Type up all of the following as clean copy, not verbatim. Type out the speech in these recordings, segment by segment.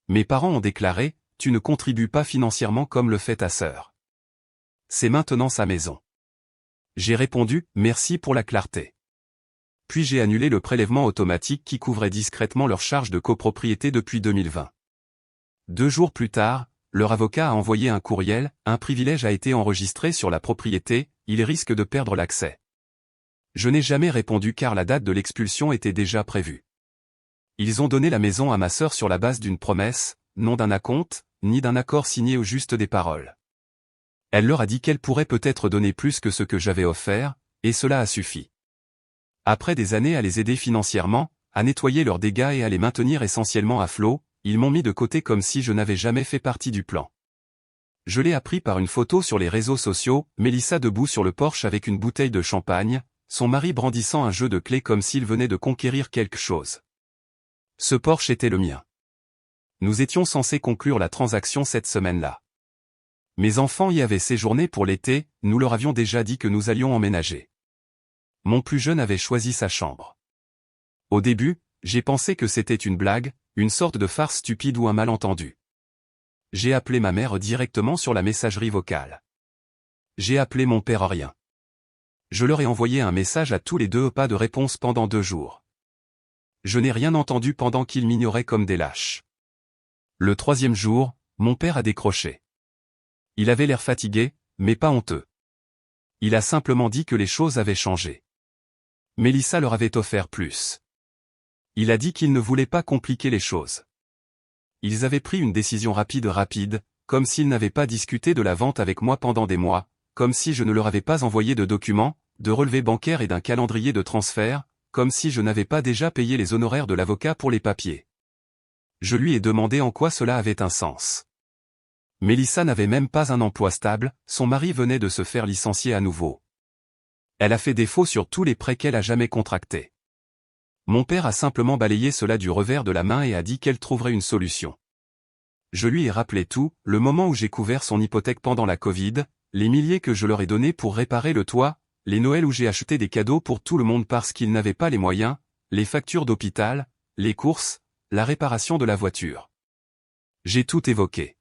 Mes parents ont déclaré, tu ne contribues pas financièrement comme le fait ta sœur. C'est maintenant sa maison. J'ai répondu, merci pour la clarté. Puis j'ai annulé le prélèvement automatique qui couvrait discrètement leurs charges de copropriété depuis 2020. 2 jours plus tard, leur avocat a envoyé un courriel, un privilège a été enregistré sur la propriété, il risque de perdre l'accès. Je n'ai jamais répondu car la date de l'expulsion était déjà prévue. Ils ont donné la maison à ma sœur sur la base d'une promesse, non d'un acompte, ni d'un accord signé au juste des paroles. Elle leur a dit qu'elle pourrait peut-être donner plus que ce que j'avais offert, et cela a suffi. Après des années à les aider financièrement, à nettoyer leurs dégâts et à les maintenir essentiellement à flot, ils m'ont mis de côté comme si je n'avais jamais fait partie du plan. Je l'ai appris par une photo sur les réseaux sociaux, Mélissa debout sur le porche avec une bouteille de champagne, son mari brandissant un jeu de clés comme s'il venait de conquérir quelque chose. Ce Porsche était le mien. Nous étions censés conclure la transaction cette semaine-là. Mes enfants y avaient séjourné pour l'été, nous leur avions déjà dit que nous allions emménager. Mon plus jeune avait choisi sa chambre. Au début, j'ai pensé que c'était une blague, une sorte de farce stupide ou un malentendu. J'ai appelé ma mère directement sur la messagerie vocale. J'ai appelé mon père rien. Je leur ai envoyé un message à tous les deux, pas de réponse pendant 2 jours. Je n'ai rien entendu pendant qu'ils m'ignoraient comme des lâches. Le 3e jour, mon père a décroché. Il avait l'air fatigué, mais pas honteux. Il a simplement dit que les choses avaient changé. Mélissa leur avait offert plus. Il a dit qu'il ne voulait pas compliquer les choses. Ils avaient pris une décision rapide, comme s'ils n'avaient pas discuté de la vente avec moi pendant des mois, comme si je ne leur avais pas envoyé de documents, de relevés bancaires et d'un calendrier de transfert, comme si je n'avais pas déjà payé les honoraires de l'avocat pour les papiers. Je lui ai demandé en quoi cela avait un sens. Mélissa n'avait même pas un emploi stable, son mari venait de se faire licencier à nouveau. Elle a fait défaut sur tous les prêts qu'elle a jamais contractés. Mon père a simplement balayé cela du revers de la main et a dit qu'elle trouverait une solution. Je lui ai rappelé tout, le moment où j'ai couvert son hypothèque pendant la Covid, les milliers que je leur ai donnés pour réparer le toit, les Noëls où j'ai acheté des cadeaux pour tout le monde parce qu'ils n'avaient pas les moyens, les factures d'hôpital, les courses, la réparation de la voiture. J'ai tout évoqué.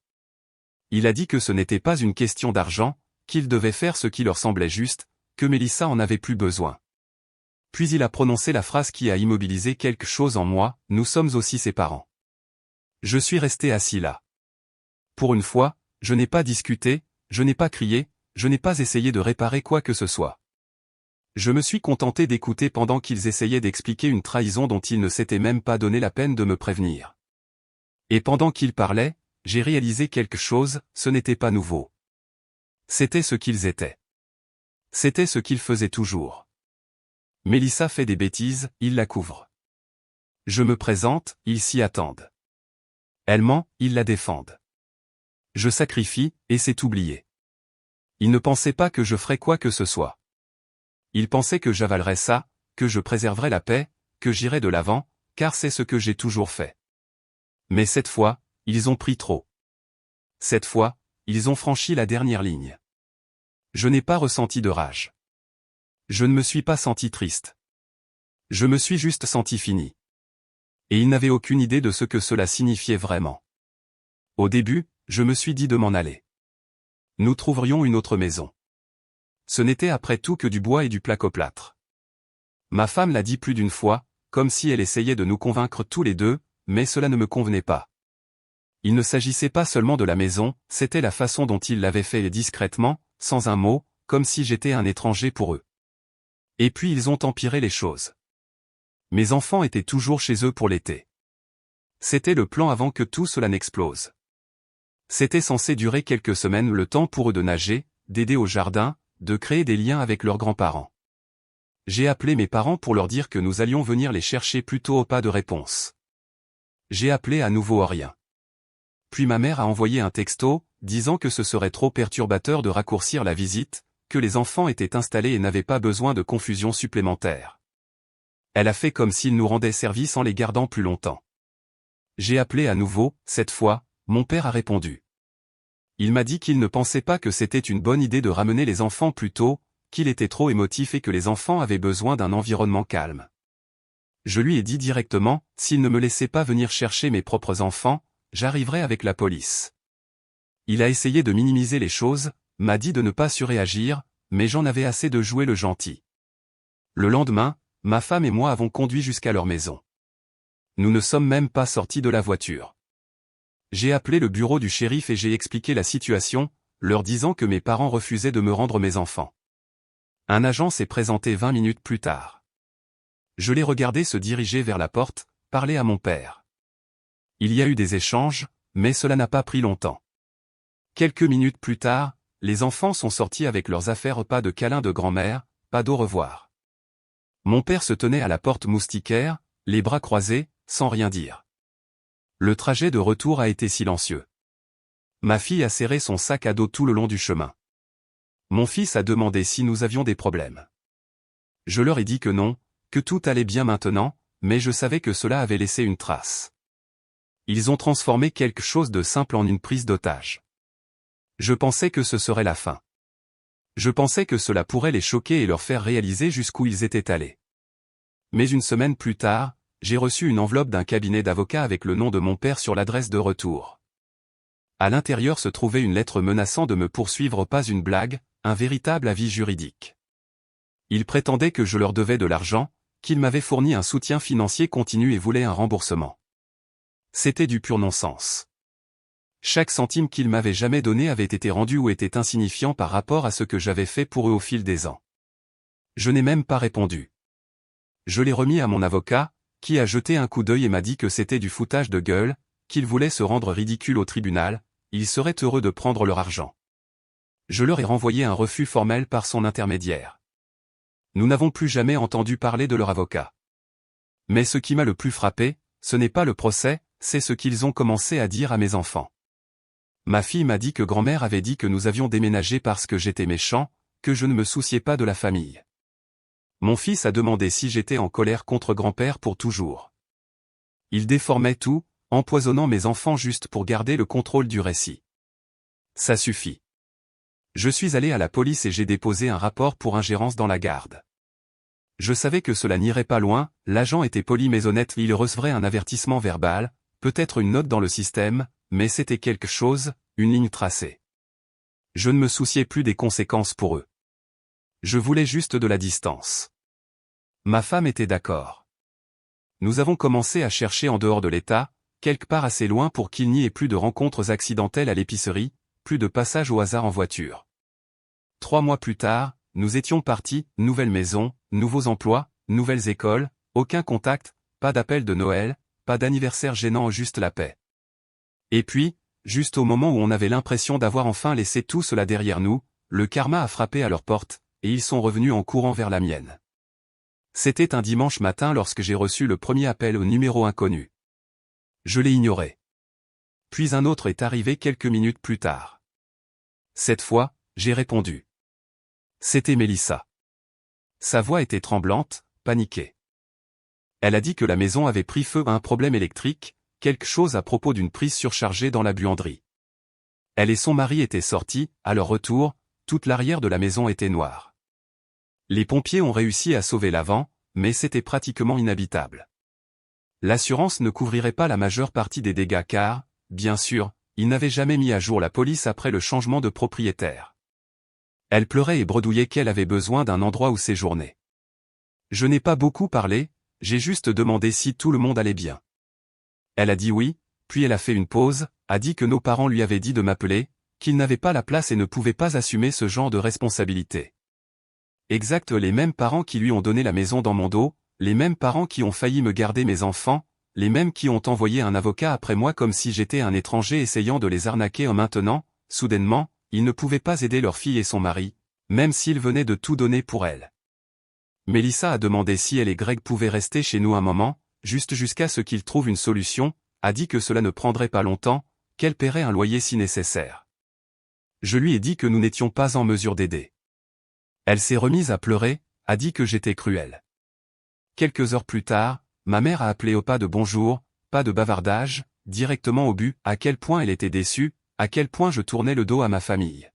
Il a dit que ce n'était pas une question d'argent, qu'ils devaient faire ce qui leur semblait juste, que Mélissa en avait plus besoin. Puis il a prononcé la phrase qui a immobilisé quelque chose en moi, nous sommes aussi ses parents. Je suis resté assis là. Pour une fois, je n'ai pas discuté, je n'ai pas crié, je n'ai pas essayé de réparer quoi que ce soit. Je me suis contenté d'écouter pendant qu'ils essayaient d'expliquer une trahison dont ils ne s'étaient même pas donné la peine de me prévenir. Et pendant qu'ils parlaient, j'ai réalisé quelque chose, ce n'était pas nouveau. C'était ce qu'ils étaient. C'était ce qu'ils faisaient toujours. Mélissa fait des bêtises, ils la couvrent. Je me présente, ils s'y attendent. Elle ment, ils la défendent. Je sacrifie, et c'est oublié. Ils ne pensaient pas que je ferais quoi que ce soit. Ils pensaient que j'avalerais ça, que je préserverais la paix, que j'irais de l'avant, car c'est ce que j'ai toujours fait. Mais cette fois, ils ont pris trop. Cette fois, ils ont franchi la dernière ligne. Je n'ai pas ressenti de rage. Je ne me suis pas senti triste. Je me suis juste senti fini. Et ils n'avaient aucune idée de ce que cela signifiait vraiment. Au début, je me suis dit de m'en aller. Nous trouverions une autre maison. Ce n'était après tout que du bois et du placoplâtre. Ma femme l'a dit plus d'une fois, comme si elle essayait de nous convaincre tous les deux, mais cela ne me convenait pas. Il ne s'agissait pas seulement de la maison, c'était la façon dont ils l'avaient fait discrètement, sans un mot, comme si j'étais un étranger pour eux. Et puis ils ont empiré les choses. Mes enfants étaient toujours chez eux pour l'été. C'était le plan avant que tout cela n'explose. C'était censé durer quelques semaines, le temps pour eux de nager, d'aider au jardin, de créer des liens avec leurs grands-parents. J'ai appelé mes parents pour leur dire que nous allions venir les chercher plus tôt, pas de réponse. J'ai appelé à nouveau rien. Puis ma mère a envoyé un texto, disant que ce serait trop perturbateur de raccourcir la visite, que les enfants étaient installés et n'avaient pas besoin de confusion supplémentaire. Elle a fait comme s'ils nous rendaient service en les gardant plus longtemps. J'ai appelé à nouveau, cette fois, mon père a répondu. Il m'a dit qu'il ne pensait pas que c'était une bonne idée de ramener les enfants plus tôt, qu'il était trop émotif et que les enfants avaient besoin d'un environnement calme. Je lui ai dit directement, s'il ne me laissait pas venir chercher mes propres enfants, j'arriverai avec la police. Il a essayé de minimiser les choses, m'a dit de ne pas surréagir, mais j'en avais assez de jouer le gentil. Le lendemain, ma femme et moi avons conduit jusqu'à leur maison. Nous ne sommes même pas sortis de la voiture. J'ai appelé le bureau du shérif et j'ai expliqué la situation, leur disant que mes parents refusaient de me rendre mes enfants. Un agent s'est présenté 20 minutes plus tard. Je l'ai regardé se diriger vers la porte, parler à mon père. Il y a eu des échanges, mais cela n'a pas pris longtemps. Quelques minutes plus tard, les enfants sont sortis avec leurs affaires, pas de câlin de grand-mère, pas d'au revoir. Mon père se tenait à la porte moustiquaire, les bras croisés, sans rien dire. Le trajet de retour a été silencieux. Ma fille a serré son sac à dos tout le long du chemin. Mon fils a demandé si nous avions des problèmes. Je leur ai dit que non, que tout allait bien maintenant, mais je savais que cela avait laissé une trace. Ils ont transformé quelque chose de simple en une prise d'otage. Je pensais que ce serait la fin. Je pensais que cela pourrait les choquer et leur faire réaliser jusqu'où ils étaient allés. Mais une semaine plus tard, j'ai reçu une enveloppe d'un cabinet d'avocats avec le nom de mon père sur l'adresse de retour. À l'intérieur se trouvait une lettre menaçant de me poursuivre, pas une blague, un véritable avis juridique. Ils prétendaient que je leur devais de l'argent, qu'ils m'avaient fourni un soutien financier continu et voulaient un remboursement. C'était du pur non-sens. Chaque centime qu'ils m'avaient jamais donné avait été rendu ou était insignifiant par rapport à ce que j'avais fait pour eux au fil des ans. Je n'ai même pas répondu. Je l'ai remis à mon avocat, qui a jeté un coup d'œil et m'a dit que c'était du foutage de gueule, qu'ils voulaient se rendre ridicule au tribunal, ils seraient heureux de prendre leur argent. Je leur ai renvoyé un refus formel par son intermédiaire. Nous n'avons plus jamais entendu parler de leur avocat. Mais ce qui m'a le plus frappé, ce n'est pas le procès, c'est ce qu'ils ont commencé à dire à mes enfants. Ma fille m'a dit que grand-mère avait dit que nous avions déménagé parce que j'étais méchant, que je ne me souciais pas de la famille. Mon fils a demandé si j'étais en colère contre grand-père pour toujours. Il déformait tout, empoisonnant mes enfants juste pour garder le contrôle du récit. Ça suffit. Je suis allé à la police et j'ai déposé un rapport pour ingérence dans la garde. Je savais que cela n'irait pas loin, l'agent était poli mais honnête, il recevrait un avertissement verbal, peut-être une note dans le système, mais c'était quelque chose, une ligne tracée. Je ne me souciais plus des conséquences pour eux. Je voulais juste de la distance. Ma femme était d'accord. Nous avons commencé à chercher en dehors de l'État, quelque part assez loin pour qu'il n'y ait plus de rencontres accidentelles à l'épicerie, plus de passages au hasard en voiture. 3 mois plus tard, nous étions partis, nouvelle maison, nouveaux emplois, nouvelles écoles, aucun contact, pas d'appel de Noël, pas d'anniversaire gênant, juste la paix. Et puis, juste au moment où on avait l'impression d'avoir enfin laissé tout cela derrière nous, le karma a frappé à leur porte, et ils sont revenus en courant vers la mienne. C'était un dimanche matin lorsque j'ai reçu le premier appel au numéro inconnu. Je l'ai ignoré. Puis un autre est arrivé quelques minutes plus tard. Cette fois, j'ai répondu. C'était Mélissa. Sa voix était tremblante, paniquée. Elle a dit que la maison avait pris feu à un problème électrique, quelque chose à propos d'une prise surchargée dans la buanderie. Elle et son mari étaient sortis, à leur retour, toute l'arrière de la maison était noire. Les pompiers ont réussi à sauver l'avant, mais c'était pratiquement inhabitable. L'assurance ne couvrirait pas la majeure partie des dégâts car, bien sûr, ils n'avaient jamais mis à jour la police après le changement de propriétaire. Elle pleurait et bredouillait qu'elle avait besoin d'un endroit où séjourner. Je n'ai pas beaucoup parlé, j'ai juste demandé si tout le monde allait bien. Elle a dit oui, puis elle a fait une pause, a dit que nos parents lui avaient dit de m'appeler, qu'ils n'avaient pas la place et ne pouvaient pas assumer ce genre de responsabilité. Exact, les mêmes parents qui lui ont donné la maison dans mon dos, les mêmes parents qui ont failli me garder mes enfants, les mêmes qui ont envoyé un avocat après moi comme si j'étais un étranger essayant de les arnaquer. Maintenant, soudainement, ils ne pouvaient pas aider leur fille et son mari, même s'ils venaient de tout donner pour elle. Mélissa a demandé si elle et Greg pouvaient rester chez nous un moment, juste jusqu'à ce qu'ils trouvent une solution, a dit que cela ne prendrait pas longtemps, qu'elle paierait un loyer si nécessaire. Je lui ai dit que nous n'étions pas en mesure d'aider. Elle s'est remise à pleurer, a dit que j'étais cruel. Quelques heures plus tard, ma mère a appelé au pas de bonjour, pas de bavardage, directement au but, à quel point elle était déçue, à quel point je tournais le dos à ma famille.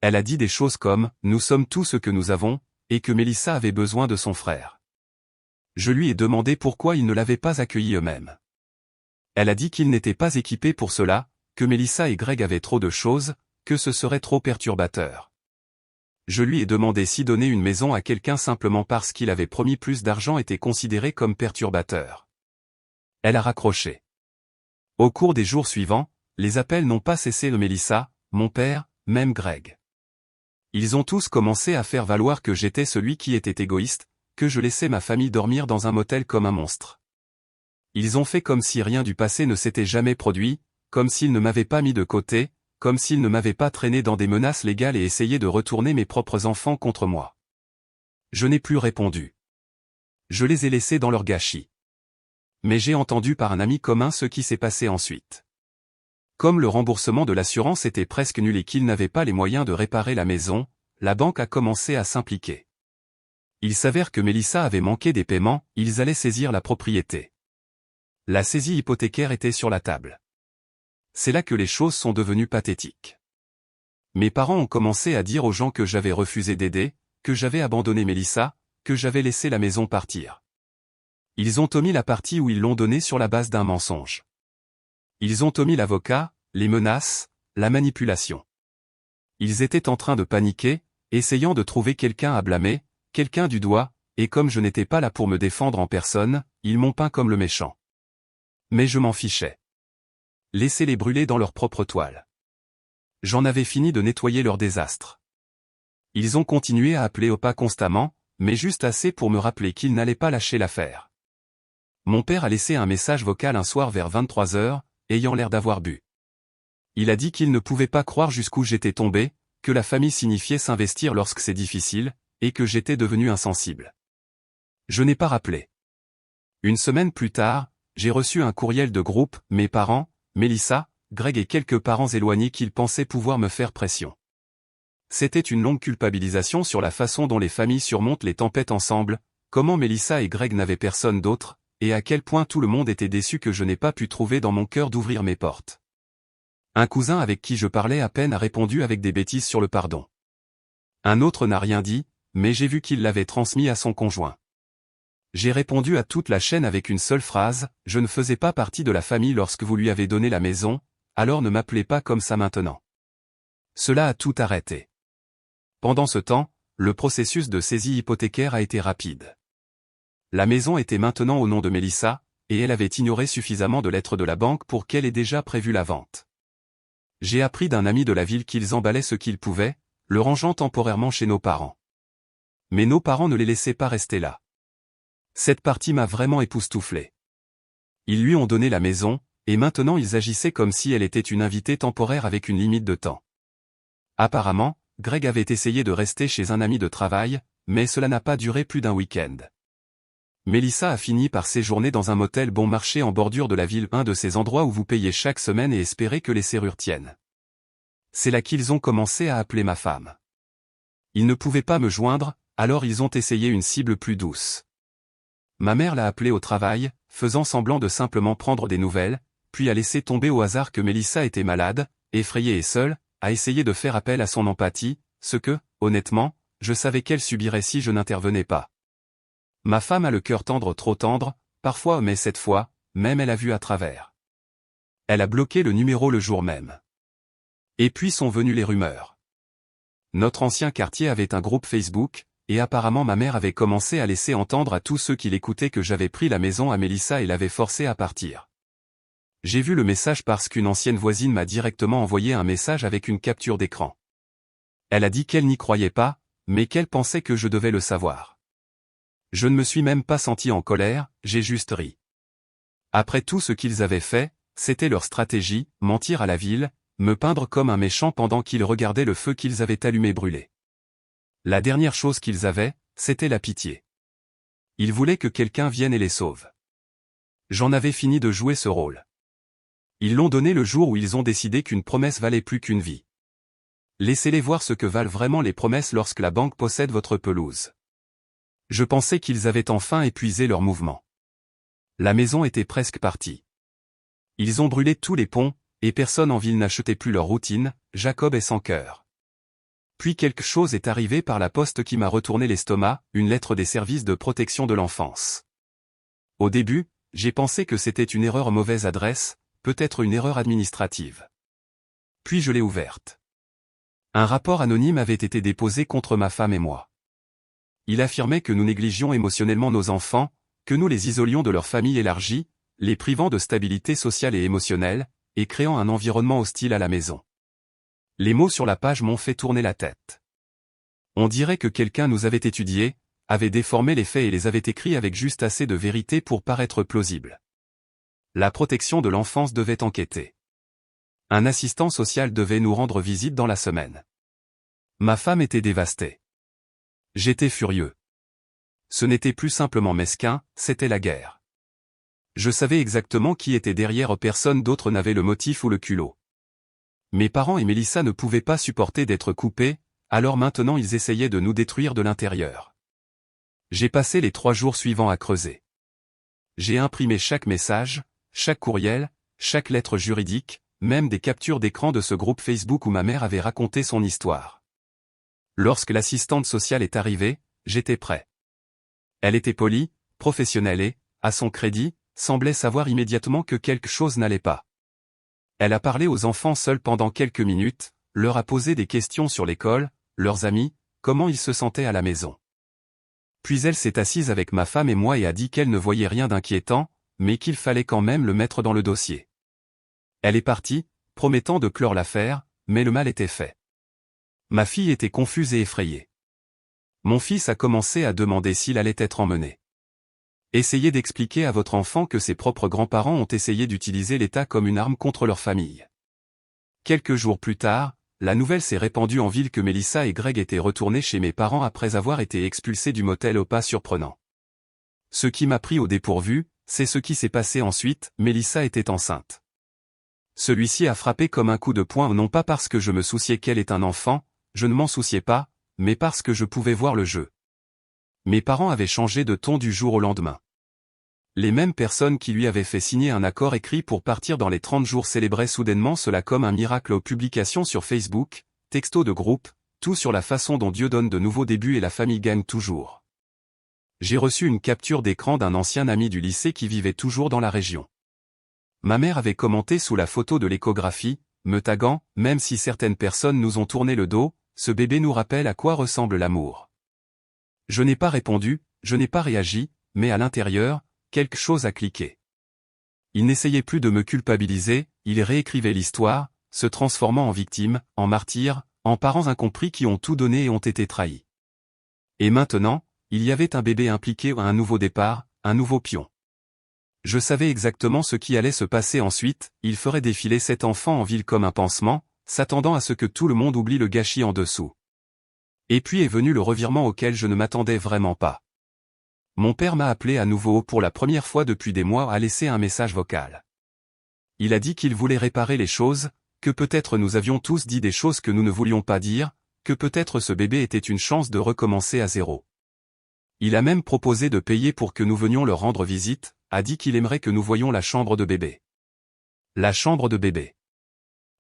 Elle a dit des choses comme « Nous sommes tout ce que nous avons », et que Mélissa avait besoin de son frère. Je lui ai demandé pourquoi ils ne l'avaient pas accueilli eux-mêmes. Elle a dit qu'ils n'étaient pas équipés pour cela, que Melissa et Greg avaient trop de choses, que ce serait trop perturbateur. Je lui ai demandé si donner une maison à quelqu'un simplement parce qu'il avait promis plus d'argent était considéré comme perturbateur. Elle a raccroché. Au cours des jours suivants, les appels n'ont pas cessé de Melissa, mon père, même Greg. Ils ont tous commencé à faire valoir que j'étais celui qui était égoïste, que je laissais ma famille dormir dans un motel comme un monstre. Ils ont fait comme si rien du passé ne s'était jamais produit, comme s'ils ne m'avaient pas mis de côté, comme s'ils ne m'avaient pas traîné dans des menaces légales et essayé de retourner mes propres enfants contre moi. Je n'ai plus répondu. Je les ai laissés dans leur gâchis. Mais j'ai entendu par un ami commun ce qui s'est passé ensuite. Comme le remboursement de l'assurance était presque nul et qu'ils n'avaient pas les moyens de réparer la maison, la banque a commencé à s'impliquer. Il s'avère que Melissa avait manqué des paiements, ils allaient saisir la propriété. La saisie hypothécaire était sur la table. C'est là que les choses sont devenues pathétiques. Mes parents ont commencé à dire aux gens que j'avais refusé d'aider, que j'avais abandonné Melissa, que j'avais laissé la maison partir. Ils ont omis la partie où ils l'ont donnée sur la base d'un mensonge. Ils ont omis l'avocat, les menaces, la manipulation. Ils étaient en train de paniquer, essayant de trouver quelqu'un à blâmer, quelqu'un du doigt, et comme je n'étais pas là pour me défendre en personne, ils m'ont peint comme le méchant. Mais je m'en fichais. Laissez-les brûler dans leur propre toile. J'en avais fini de nettoyer leur désastre. Ils ont continué à appeler au pas constamment, mais juste assez pour me rappeler qu'ils n'allaient pas lâcher l'affaire. Mon père a laissé un message vocal un soir vers 23 heures, ayant l'air d'avoir bu. Il a dit qu'il ne pouvait pas croire jusqu'où j'étais tombé, que la famille signifiait s'investir lorsque c'est difficile, et que j'étais devenu insensible. Je n'ai pas rappelé. Une semaine plus tard, j'ai reçu un courriel de groupe, mes parents, Melissa, Greg et quelques parents éloignés qu'ils pensaient pouvoir me faire pression. C'était une longue culpabilisation sur la façon dont les familles surmontent les tempêtes ensemble, comment Melissa et Greg n'avaient personne d'autre, et à quel point tout le monde était déçu que je n'ai pas pu trouver dans mon cœur d'ouvrir mes portes. Un cousin avec qui je parlais à peine a répondu avec des bêtises sur le pardon. Un autre n'a rien dit, mais j'ai vu qu'il l'avait transmis à son conjoint. J'ai répondu à toute la chaîne avec une seule phrase, « Je ne faisais pas partie de la famille lorsque vous lui avez donné la maison, alors ne m'appelez pas comme ça maintenant. » Cela a tout arrêté. Pendant ce temps, le processus de saisie hypothécaire a été rapide. La maison était maintenant au nom de Melissa, et elle avait ignoré suffisamment de lettres de la banque pour qu'elle ait déjà prévu la vente. J'ai appris d'un ami de la ville qu'ils emballaient ce qu'ils pouvaient, le rangeant temporairement chez nos parents. Mais nos parents ne les laissaient pas rester là. Cette partie m'a vraiment époustouflé. Ils lui ont donné la maison, et maintenant ils agissaient comme si elle était une invitée temporaire avec une limite de temps. Apparemment, Greg avait essayé de rester chez un ami de travail, mais cela n'a pas duré plus d'un week-end. Melissa a fini par séjourner dans un motel bon marché en bordure de la ville, un de ces endroits où vous payez chaque semaine et espérez que les serrures tiennent. C'est là qu'ils ont commencé à appeler ma femme. Ils ne pouvaient pas me joindre, alors ils ont essayé une cible plus douce. Ma mère l'a appelée au travail, faisant semblant de simplement prendre des nouvelles, puis a laissé tomber au hasard que Melissa était malade, effrayée et seule, a essayé de faire appel à son empathie, ce que, honnêtement, je savais qu'elle subirait si je n'intervenais pas. Ma femme a le cœur tendre, trop tendre, parfois, mais cette fois, même elle a vu à travers. Elle a bloqué le numéro le jour même. Et puis sont venues les rumeurs. Notre ancien quartier avait un groupe Facebook, et apparemment ma mère avait commencé à laisser entendre à tous ceux qui l'écoutaient que j'avais pris la maison à Melissa et l'avait forcée à partir. J'ai vu le message parce qu'une ancienne voisine m'a directement envoyé un message avec une capture d'écran. Elle a dit qu'elle n'y croyait pas, mais qu'elle pensait que je devais le savoir. Je ne me suis même pas senti en colère, j'ai juste ri. Après tout ce qu'ils avaient fait, c'était leur stratégie, mentir à la ville, me peindre comme un méchant pendant qu'ils regardaient le feu qu'ils avaient allumé brûler. La dernière chose qu'ils avaient, c'était la pitié. Ils voulaient que quelqu'un vienne et les sauve. J'en avais fini de jouer ce rôle. Ils l'ont donné le jour où ils ont décidé qu'une promesse valait plus qu'une vie. Laissez-les voir ce que valent vraiment les promesses lorsque la banque possède votre pelouse. Je pensais qu'ils avaient enfin épuisé leur mouvement. La maison était presque partie. Ils ont brûlé tous les ponts, et personne en ville n'achetait plus leur routine, Jacob est sans cœur. Puis quelque chose est arrivé par la poste qui m'a retourné l'estomac, une lettre des services de protection de l'enfance. Au début, j'ai pensé que c'était une erreur mauvaise adresse, peut-être une erreur administrative. Puis je l'ai ouverte. Un rapport anonyme avait été déposé contre ma femme et moi. Il affirmait que nous négligions émotionnellement nos enfants, que nous les isolions de leur famille élargie, les privant de stabilité sociale et émotionnelle, et créant un environnement hostile à la maison. Les mots sur la page m'ont fait tourner la tête. On dirait que quelqu'un nous avait étudiés, avait déformé les faits et les avait écrits avec juste assez de vérité pour paraître plausible. La protection de l'enfance devait enquêter. Un assistant social devait nous rendre visite dans la semaine. Ma femme était dévastée. J'étais furieux. Ce n'était plus simplement mesquin, c'était la guerre. Je savais exactement qui était derrière, personne d'autre n'avait le motif ou le culot. Mes parents et Mélissa ne pouvaient pas supporter d'être coupés, alors maintenant ils essayaient de nous détruire de l'intérieur. J'ai passé les 3 jours suivants à creuser. J'ai imprimé chaque message, chaque courriel, chaque lettre juridique, même des captures d'écran de ce groupe Facebook où ma mère avait raconté son histoire. Lorsque l'assistante sociale est arrivée, j'étais prêt. Elle était polie, professionnelle et, à son crédit, semblait savoir immédiatement que quelque chose n'allait pas. Elle a parlé aux enfants seuls pendant quelques minutes, leur a posé des questions sur l'école, leurs amis, comment ils se sentaient à la maison. Puis elle s'est assise avec ma femme et moi et a dit qu'elle ne voyait rien d'inquiétant, mais qu'il fallait quand même le mettre dans le dossier. Elle est partie, promettant de clore l'affaire, mais le mal était fait. Ma fille était confuse et effrayée. Mon fils a commencé à demander s'il allait être emmené. Essayez d'expliquer à votre enfant que ses propres grands-parents ont essayé d'utiliser l'État comme une arme contre leur famille. Quelques jours plus tard, la nouvelle s'est répandue en ville que Mélissa et Greg étaient retournés chez mes parents après avoir été expulsés du motel au pas surprenant. Ce qui m'a pris au dépourvu, c'est ce qui s'est passé ensuite, Mélissa était enceinte. Celui-ci a frappé comme un coup de poing, non pas parce que je me souciais qu'elle ait un enfant, je ne m'en souciais pas, mais parce que je pouvais voir le jeu. Mes parents avaient changé de ton du jour au lendemain. Les mêmes personnes qui lui avaient fait signer un accord écrit pour partir dans les 30 jours célébraient soudainement cela comme un miracle aux publications sur Facebook, textos de groupe, tout sur la façon dont Dieu donne de nouveaux débuts et la famille gagne toujours. J'ai reçu une capture d'écran d'un ancien ami du lycée qui vivait toujours dans la région. Ma mère avait commenté sous la photo de l'échographie, me taguant, même si certaines personnes nous ont tourné le dos, ce bébé nous rappelle à quoi ressemble l'amour. Je n'ai pas répondu, je n'ai pas réagi, mais à l'intérieur, quelque chose a cliqué. Il n'essayait plus de me culpabiliser, il réécrivait l'histoire, se transformant en victime, en martyr, en parents incompris qui ont tout donné et ont été trahis. Et maintenant, il y avait un bébé impliqué à un nouveau départ, un nouveau pion. Je savais exactement ce qui allait se passer ensuite, il ferait défiler cet enfant en ville comme un pansement, s'attendant à ce que tout le monde oublie le gâchis en dessous. Et puis est venu le revirement auquel je ne m'attendais vraiment pas. Mon père m'a appelé à nouveau pour la première fois depuis des mois à laisser un message vocal. Il a dit qu'il voulait réparer les choses, que peut-être nous avions tous dit des choses que nous ne voulions pas dire, que peut-être ce bébé était une chance de recommencer à zéro. Il a même proposé de payer pour que nous venions leur rendre visite, a dit qu'il aimerait que nous voyions la chambre de bébé. La chambre de bébé.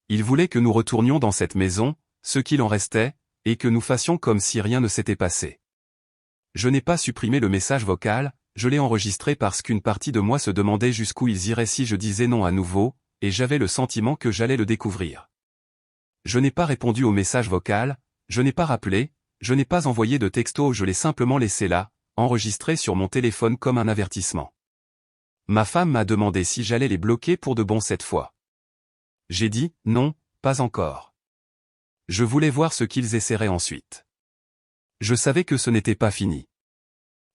Il voulait que nous retournions dans cette maison, ce qu'il en restait, et que nous fassions comme si rien ne s'était passé. Je n'ai pas supprimé le message vocal, je l'ai enregistré parce qu'une partie de moi se demandait jusqu'où ils iraient si je disais non à nouveau, et j'avais le sentiment que j'allais le découvrir. Je n'ai pas répondu au message vocal, je n'ai pas rappelé, je n'ai pas envoyé de texto, je l'ai simplement laissé là, enregistré sur mon téléphone comme un avertissement. Ma femme m'a demandé si j'allais les bloquer pour de bon cette fois. J'ai dit, non, pas encore. Je voulais voir ce qu'ils essaieraient ensuite. Je savais que ce n'était pas fini.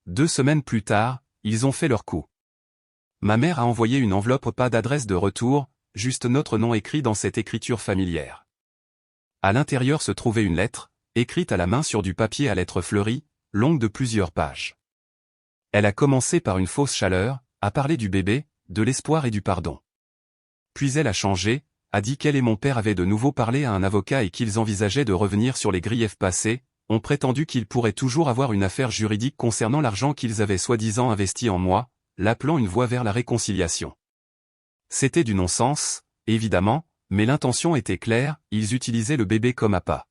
2 semaines plus tard, ils ont fait leur coup. Ma mère a envoyé une enveloppe, pas d'adresse de retour, juste notre nom écrit dans cette écriture familière. À l'intérieur se trouvait une lettre, écrite à la main sur du papier à lettres fleuries, longue de plusieurs pages. Elle a commencé par une fausse chaleur, a parlé du bébé, de l'espoir et du pardon. Puis elle a changé, a dit qu'elle et mon père avaient de nouveau parlé à un avocat et qu'ils envisageaient de revenir sur les griefs passés, ont prétendu qu'ils pourraient toujours avoir une affaire juridique concernant l'argent qu'ils avaient soi-disant investi en moi, l'appelant une voie vers la réconciliation. C'était du non-sens, évidemment, mais l'intention était claire, ils utilisaient le bébé comme appât.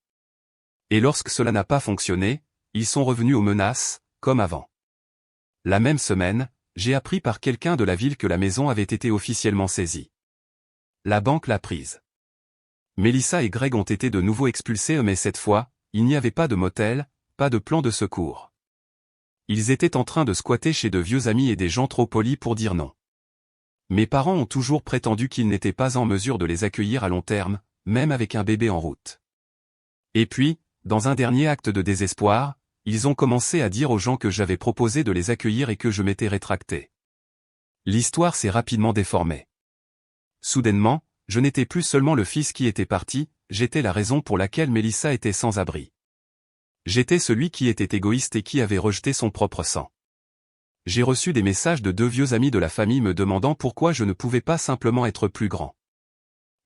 Et lorsque cela n'a pas fonctionné, ils sont revenus aux menaces, comme avant. La même semaine, j'ai appris par quelqu'un de la ville que la maison avait été officiellement saisie. La banque l'a prise. Melissa et Greg ont été de nouveau expulsés mais cette fois, il n'y avait pas de motel, pas de plan de secours. Ils étaient en train de squatter chez de vieux amis et des gens trop polis pour dire non. Mes parents ont toujours prétendu qu'ils n'étaient pas en mesure de les accueillir à long terme, même avec un bébé en route. Et puis, dans un dernier acte de désespoir, ils ont commencé à dire aux gens que j'avais proposé de les accueillir et que je m'étais rétracté. L'histoire s'est rapidement déformée. Soudainement, je n'étais plus seulement le fils qui était parti, j'étais la raison pour laquelle Melissa était sans abri. J'étais celui qui était égoïste et qui avait rejeté son propre sang. J'ai reçu des messages de 2 vieux amis de la famille me demandant pourquoi je ne pouvais pas simplement être plus grand.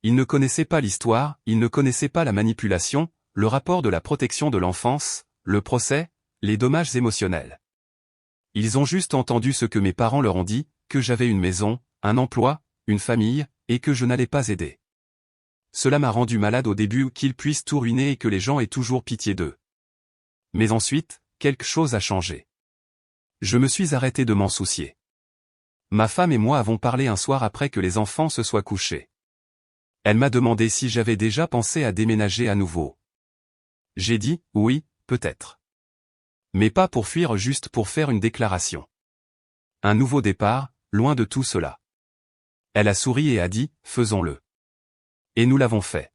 Ils ne connaissaient pas l'histoire, ils ne connaissaient pas la manipulation, le rapport de la protection de l'enfance, le procès, les dommages émotionnels. Ils ont juste entendu ce que mes parents leur ont dit, que j'avais une maison, un emploi, une famille, et que je n'allais pas aider. Cela m'a rendu malade au début qu'ils puissent tout ruiner et que les gens aient toujours pitié d'eux. Mais ensuite, quelque chose a changé. Je me suis arrêté de m'en soucier. Ma femme et moi avons parlé un soir après que les enfants se soient couchés. Elle m'a demandé si j'avais déjà pensé à déménager à nouveau. J'ai dit, oui, peut-être. Mais pas pour fuir, juste pour faire une déclaration. Un nouveau départ, loin de tout cela. Elle a souri et a dit, faisons-le. Et nous l'avons fait.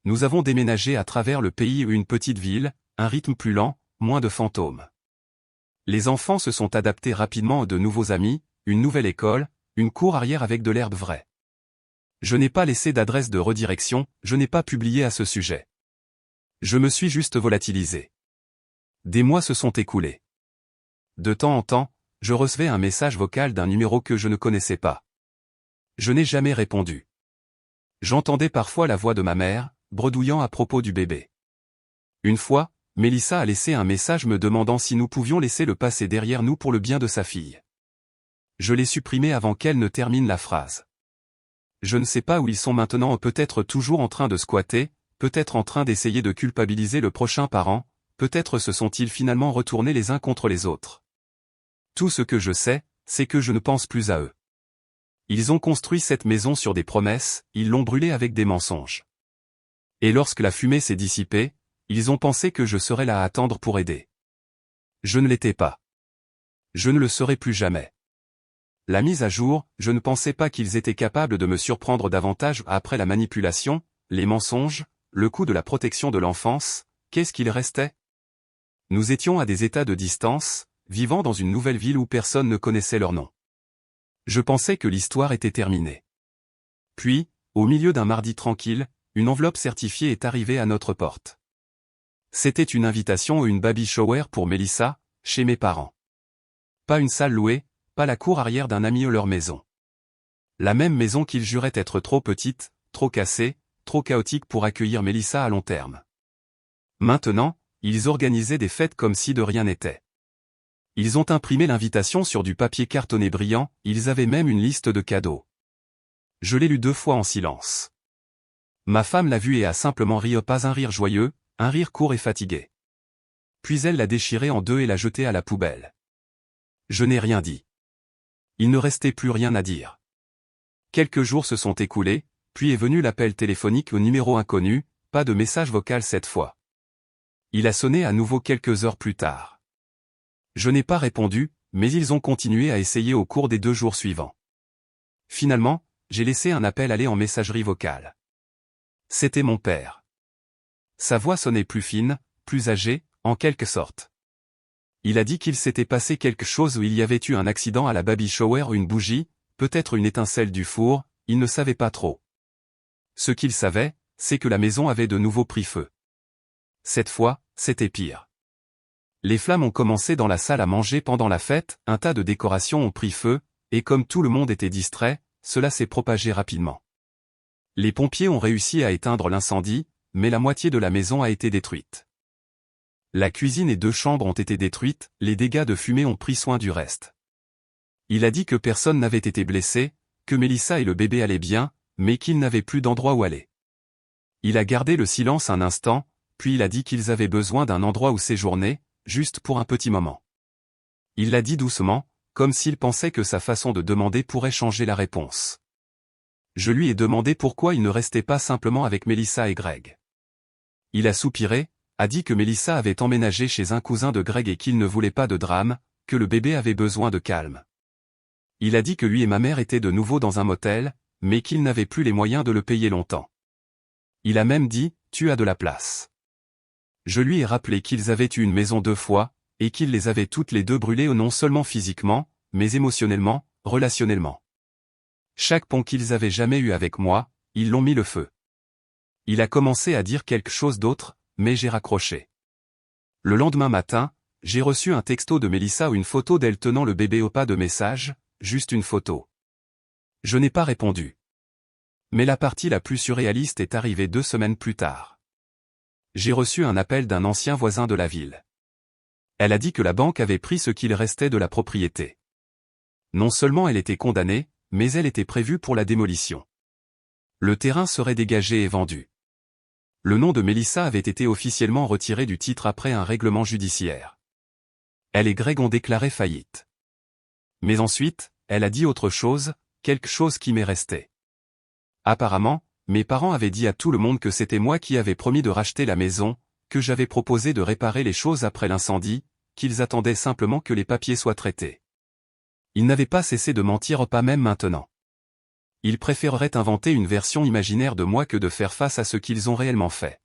Nous avons déménagé à travers le pays ou une petite ville, un rythme plus lent, moins de fantômes. Les enfants se sont adaptés rapidement à de nouveaux amis, une nouvelle école, une cour arrière avec de l'herbe vraie. Je n'ai pas laissé d'adresse de redirection, je n'ai pas publié à ce sujet. Je me suis juste volatilisé. Des mois se sont écoulés. De temps en temps, je recevais un message vocal d'un numéro que je ne connaissais pas. Je n'ai jamais répondu. J'entendais parfois la voix de ma mère, bredouillant à propos du bébé. Une fois, Melissa a laissé un message me demandant si nous pouvions laisser le passé derrière nous pour le bien de sa fille. Je l'ai supprimé avant qu'elle ne termine la phrase. Je ne sais pas où ils sont maintenant, peut-être toujours en train de squatter, peut-être en train d'essayer de culpabiliser le prochain parent, peut-être se sont-ils finalement retournés les uns contre les autres. Tout ce que je sais, c'est que je ne pense plus à eux. Ils ont construit cette maison sur des promesses, ils l'ont brûlée avec des mensonges. Et lorsque la fumée s'est dissipée, ils ont pensé que je serais là à attendre pour aider. Je ne l'étais pas. Je ne le serai plus jamais. La mise à jour, je ne pensais pas qu'ils étaient capables de me surprendre davantage après la manipulation, les mensonges, le coût de la protection de l'enfance, qu'est-ce qu'il restait? Nous étions à des états de distance, vivant dans une nouvelle ville où personne ne connaissait leur nom. Je pensais que l'histoire était terminée. Puis, au milieu d'un mardi tranquille, une enveloppe certifiée est arrivée à notre porte. C'était une invitation à une baby shower pour Melissa, chez mes parents. Pas une salle louée, pas la cour arrière d'un ami ou leur maison. La même maison qu'ils juraient être trop petite, trop cassée, trop chaotique pour accueillir Melissa à long terme. Maintenant, ils organisaient des fêtes comme si de rien n'était. Ils ont imprimé l'invitation sur du papier cartonné brillant, ils avaient même une liste de cadeaux. Je l'ai lu 2 fois en silence. Ma femme l'a vu et a simplement ri, pas un rire joyeux, un rire court et fatigué. Puis elle l'a déchiré en 2 et l'a jeté à la poubelle. Je n'ai rien dit. Il ne restait plus rien à dire. Quelques jours se sont écoulés, puis est venu l'appel téléphonique au numéro inconnu, pas de message vocal cette fois. Il a sonné à nouveau quelques heures plus tard. Je n'ai pas répondu, mais ils ont continué à essayer au cours des 2 jours suivants. Finalement, j'ai laissé un appel aller en messagerie vocale. C'était mon père. Sa voix sonnait plus fine, plus âgée, en quelque sorte. Il a dit qu'il s'était passé quelque chose où il y avait eu un accident à la baby shower ou une bougie, peut-être une étincelle du four, il ne savait pas trop. Ce qu'il savait, c'est que la maison avait de nouveau pris feu. Cette fois, c'était pire. Les flammes ont commencé dans la salle à manger pendant la fête, un tas de décorations ont pris feu, et comme tout le monde était distrait, cela s'est propagé rapidement. Les pompiers ont réussi à éteindre l'incendie, mais la moitié de la maison a été détruite. La cuisine et 2 chambres ont été détruites, les dégâts de fumée ont pris soin du reste. Il a dit que personne n'avait été blessé, que Melissa et le bébé allaient bien, mais qu'ils n'avaient plus d'endroit où aller. Il a gardé le silence un instant, puis il a dit qu'ils avaient besoin d'un endroit où séjourner, juste pour un petit moment. Il l'a dit doucement, comme s'il pensait que sa façon de demander pourrait changer la réponse. Je lui ai demandé pourquoi il ne restait pas simplement avec Melissa et Greg. Il a soupiré, a dit que Melissa avait emménagé chez un cousin de Greg et qu'il ne voulait pas de drame, que le bébé avait besoin de calme. Il a dit que lui et ma mère étaient de nouveau dans un motel, mais qu'il n'avait plus les moyens de le payer longtemps. Il a même dit, tu as de la place. Je lui ai rappelé qu'ils avaient eu une maison 2 fois, et qu'ils les avaient toutes les deux brûlées non seulement physiquement, mais émotionnellement, relationnellement. Chaque pont qu'ils avaient jamais eu avec moi, ils l'ont mis le feu. Il a commencé à dire quelque chose d'autre, mais j'ai raccroché. Le lendemain matin, j'ai reçu un texto de Melissa ou une photo d'elle tenant le bébé au pas de message, juste une photo. Je n'ai pas répondu. Mais la partie la plus surréaliste est arrivée 2 semaines plus tard. J'ai reçu un appel d'un ancien voisin de la ville. Elle a dit que la banque avait pris ce qu'il restait de la propriété. Non seulement elle était condamnée, mais elle était prévue pour la démolition. Le terrain serait dégagé et vendu. Le nom de Melissa avait été officiellement retiré du titre après un règlement judiciaire. Elle et Greg ont déclaré faillite. Mais ensuite, elle a dit autre chose, quelque chose qui m'est resté. Apparemment, mes parents avaient dit à tout le monde que c'était moi qui avais promis de racheter la maison, que j'avais proposé de réparer les choses après l'incendie, qu'ils attendaient simplement que les papiers soient traités. Ils n'avaient pas cessé de mentir, pas même maintenant. Ils préféreraient inventer une version imaginaire de moi que de faire face à ce qu'ils ont réellement fait.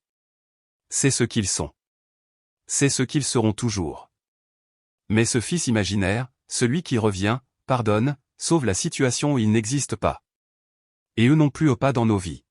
C'est ce qu'ils sont. C'est ce qu'ils seront toujours. Mais ce fils imaginaire, celui qui revient, pardonne, sauve la situation où il n'existe pas. Et eux non plus au pas dans nos vies.